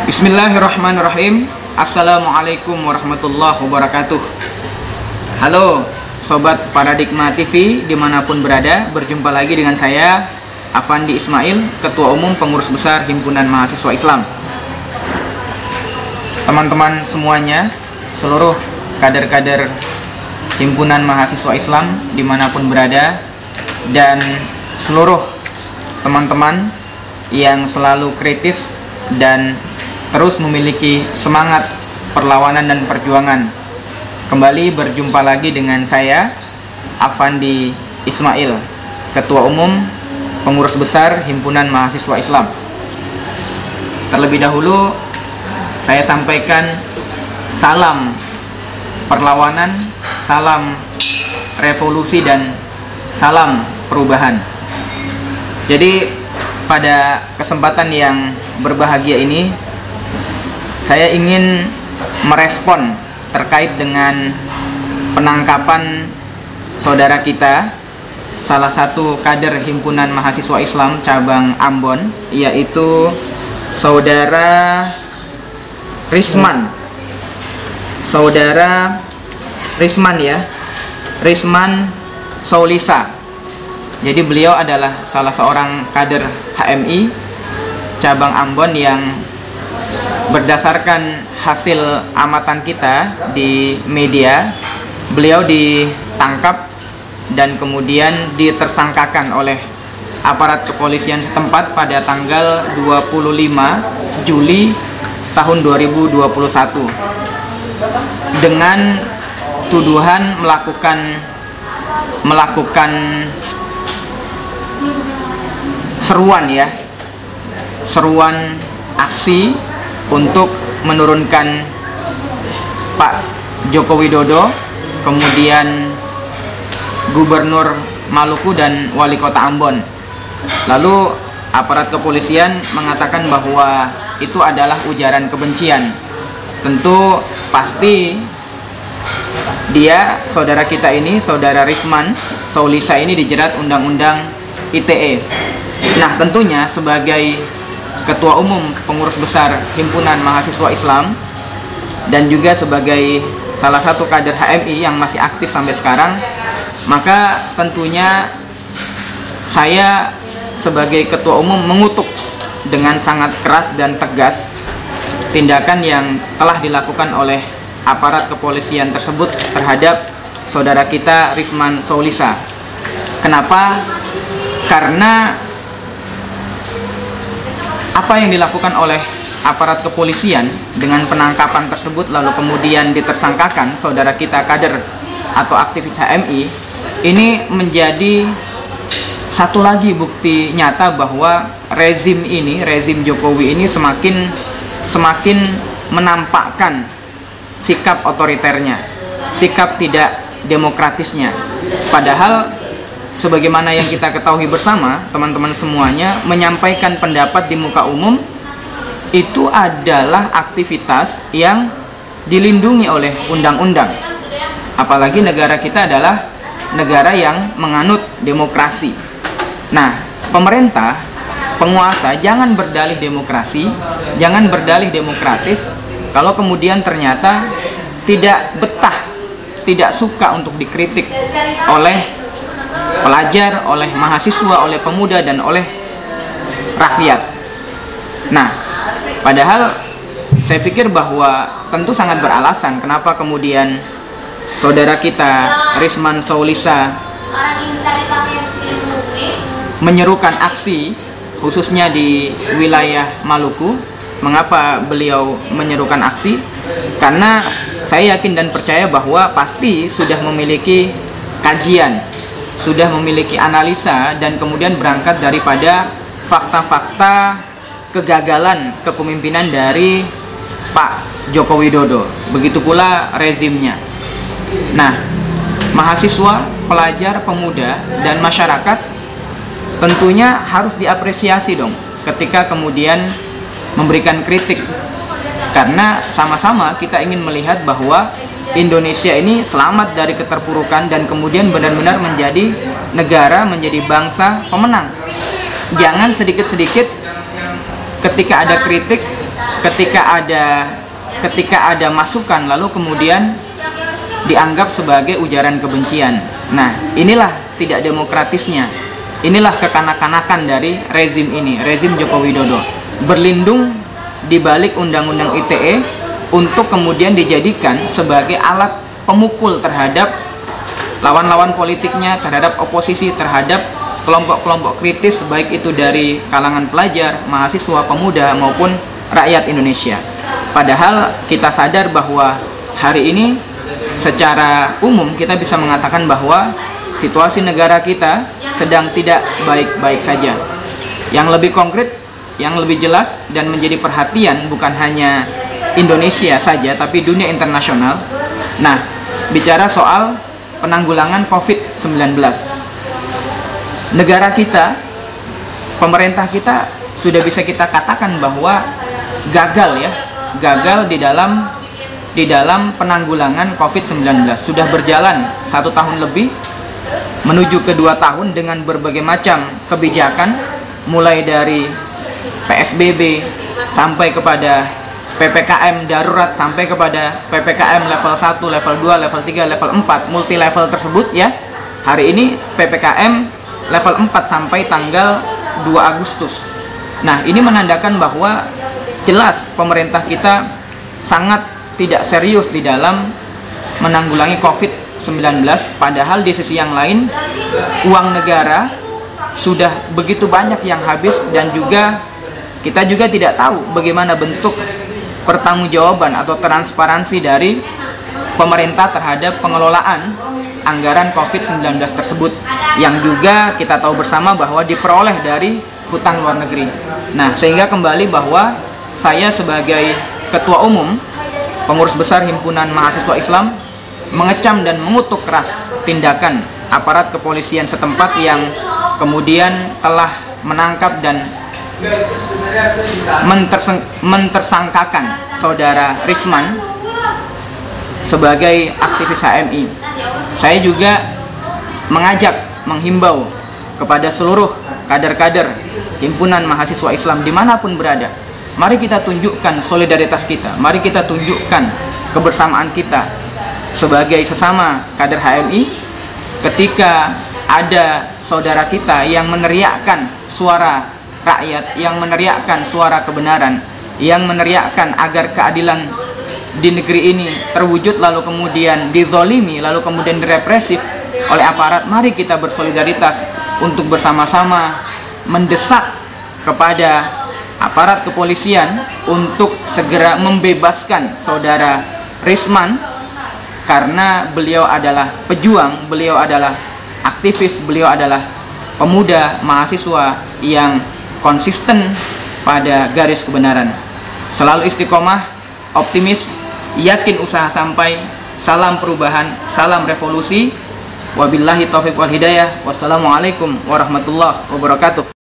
Bismillahirrahmanirrahim. Assalamualaikum warahmatullahi wabarakatuh. Halo Sobat Paradigma TV dimanapun berada, berjumpa lagi dengan saya Afandi Ismail, Ketua Umum Pengurus Besar Himpunan Mahasiswa Islam. Teman-teman semuanya, seluruh kader-kader Himpunan Mahasiswa Islam dimanapun berada, dan seluruh teman-teman yang selalu kritis dan terus memiliki semangat perlawanan dan perjuangan. Kembali berjumpa lagi dengan saya Afandi Ismail, Ketua Umum Pengurus Besar Himpunan Mahasiswa Islam. Terlebih dahulu saya sampaikan salam perlawanan, salam revolusi, dan salam perubahan. Jadi pada kesempatan yang berbahagia ini, saya ingin merespon terkait dengan penangkapan saudara kita, salah satu kader Himpunan Mahasiswa Islam cabang Ambon, yaitu saudara Risman. Saudara Risman Risman Soulisa. Jadi beliau adalah salah seorang kader HMI cabang Ambon yang berdasarkan hasil amatan kita di media, beliau ditangkap dan kemudian ditersangkakan oleh aparat kepolisian setempat pada tanggal 25 Juli tahun 2021 dengan tuduhan melakukan seruan aksi untuk menurunkan Pak Joko Widodo, kemudian Gubernur Maluku dan Wali Kota Ambon. Lalu aparat kepolisian mengatakan bahwa itu adalah ujaran kebencian. Tentu pasti dia, saudara kita ini, saudara Risman Soulisa ini dijerat Undang-Undang ITE. Nah, tentunya sebagai Ketua Umum Pengurus Besar Himpunan Mahasiswa Islam dan juga sebagai salah satu kader HMI yang masih aktif sampai sekarang, maka tentunya saya sebagai Ketua Umum mengutuk dengan sangat keras dan tegas tindakan yang telah dilakukan oleh aparat kepolisian tersebut terhadap saudara kita Risman Soulisa. Kenapa? Karena apa yang dilakukan oleh aparat kepolisian dengan penangkapan tersebut lalu kemudian ditersangkakan saudara kita kader atau aktivis HMI ini menjadi satu lagi bukti nyata bahwa rezim Jokowi ini semakin menampakkan sikap otoriternya, sikap tidak demokratisnya. Padahal sebagaimana yang kita ketahui bersama, teman-teman semuanya, menyampaikan pendapat di muka umum itu adalah aktivitas yang dilindungi oleh undang-undang. Apalagi negara kita adalah negara yang menganut demokrasi. Nah, pemerintah, penguasa jangan berdalih demokrasi, jangan berdalih demokratis kalau kemudian ternyata tidak betah, tidak suka untuk dikritik oleh pelajar, oleh mahasiswa, oleh pemuda, dan oleh rakyat. Nah, padahal saya pikir bahwa tentu sangat beralasan kenapa kemudian saudara kita Risman Soulisa menyerukan aksi khususnya di wilayah Maluku. Mengapa beliau menyerukan aksi? Karena saya yakin dan percaya bahwa pasti sudah memiliki kajian, sudah memiliki analisa, dan kemudian berangkat daripada fakta-fakta kegagalan kepemimpinan dari Pak Joko Widodo. Begitu pula rezimnya. Nah, mahasiswa, pelajar, pemuda, dan masyarakat tentunya harus diapresiasi dong ketika kemudian memberikan kritik, karena sama-sama kita ingin melihat bahwa Indonesia ini selamat dari keterpurukan dan kemudian benar-benar menjadi negara, menjadi bangsa pemenang. Jangan sedikit-sedikit ketika ada kritik ketika ada masukan lalu kemudian dianggap sebagai ujaran kebencian. Nah, inilah tidak demokratisnya. Inilah kekanak-kanakan dari rezim ini, rezim Joko Widodo. Berlindung di balik undang-undang ITE untuk kemudian dijadikan sebagai alat pemukul terhadap lawan-lawan politiknya, terhadap oposisi, terhadap kelompok-kelompok kritis, baik itu dari kalangan pelajar, mahasiswa, pemuda, maupun rakyat Indonesia. Padahal kita sadar bahwa hari ini secara umum kita bisa mengatakan bahwa situasi negara kita sedang tidak baik-baik saja. Yang lebih konkret, yang lebih jelas dan menjadi perhatian bukan hanya Indonesia saja tapi dunia internasional. Nah, bicara soal penanggulangan COVID-19. Negara kita, pemerintah kita sudah bisa kita katakan bahwa gagal di dalam penanggulangan COVID-19. Sudah berjalan 1 tahun lebih menuju ke 2 tahun dengan berbagai macam kebijakan, mulai dari PSBB sampai kepada PPKM darurat, sampai kepada PPKM level 1, level 2, level 3, level 4, multi level tersebut ya. Hari ini PPKM level 4 sampai tanggal 2 Agustus. Nah, ini menandakan bahwa jelas pemerintah kita sangat tidak serius di dalam menanggulangi COVID-19, padahal di sisi yang lain uang negara sudah begitu banyak yang habis, dan juga kita juga tidak tahu bagaimana bentuk pertanggungjawaban atau transparansi dari pemerintah terhadap pengelolaan anggaran COVID-19 tersebut, yang juga kita tahu bersama bahwa diperoleh dari hutang luar negeri. Nah, sehingga kembali bahwa saya sebagai Ketua Umum Pengurus Besar Himpunan Mahasiswa Islam mengecam dan mengutuk keras tindakan aparat kepolisian setempat yang kemudian telah menangkap dan mentersangkakan saudara Risman sebagai aktivis HMI. Saya juga menghimbau kepada seluruh kader-kader Himpunan Mahasiswa Islam dimanapun berada, mari kita tunjukkan solidaritas kita, mari kita tunjukkan kebersamaan kita sebagai sesama kader HMI ketika ada saudara kita yang meneriakkan suara rakyat, yang meneriakkan suara kebenaran, yang meneriakkan agar keadilan di negeri ini terwujud, lalu kemudian dizolimi, lalu kemudian direpresif oleh aparat. Mari kita bersolidaritas untuk bersama-sama mendesak kepada aparat kepolisian untuk segera membebaskan saudara Risman, karena beliau adalah pejuang, beliau adalah aktivis, beliau adalah pemuda mahasiswa yang konsisten pada garis kebenaran. Selalu istiqomah, optimis, yakin usaha sampai. Salam perubahan, salam revolusi. Wabillahi taufiq wal hidayah. Wassalamualaikum warahmatullahi wabarakatuh.